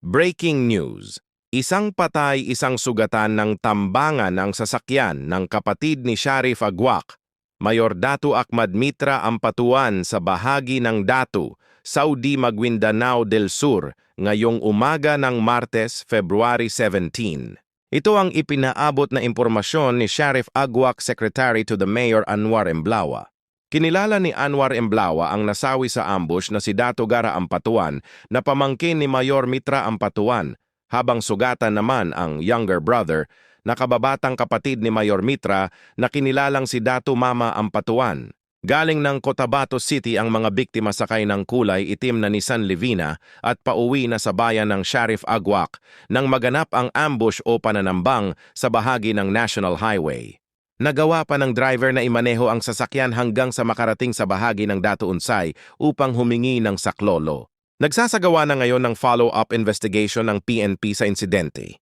Breaking news. Isang patay, isang sugatan ng tambangan ng sasakyan ng kapatid ni Shariff Agwak, Mayor Datu Ahmad Mitra Ampatuan sa bahagi ng Datu, Saudi Maguindanao del Sur, ngayong umaga ng Martes, February 17. Ito ang ipinaabot na impormasyon ni Shariff Agwak Secretary to the Mayor Anwar Emblawa. Kinilala ni Anwar Emblawa ang nasawi sa ambush na si Dato Gara Ampatuan na pamangkin ni Mayor Mitra Ampatuan, habang sugatan naman ang younger brother na kababatang kapatid ni Mayor Mitra na kinilalang si Dato Mama Ampatuan. Galing ng Cotabato City ang mga biktima sakay ng kulay itim na Nissan Livina at pauwi na sa bayan ng Shariff Agwak nang maganap ang ambush o pananambang sa bahagi ng National Highway. Nagawa pa ng driver na imaneho ang sasakyan hanggang sa makarating sa bahagi ng Datu Unsay upang humingi ng saklolo. Nagsasagawa na ngayon ng follow-up investigation ng PNP sa insidente.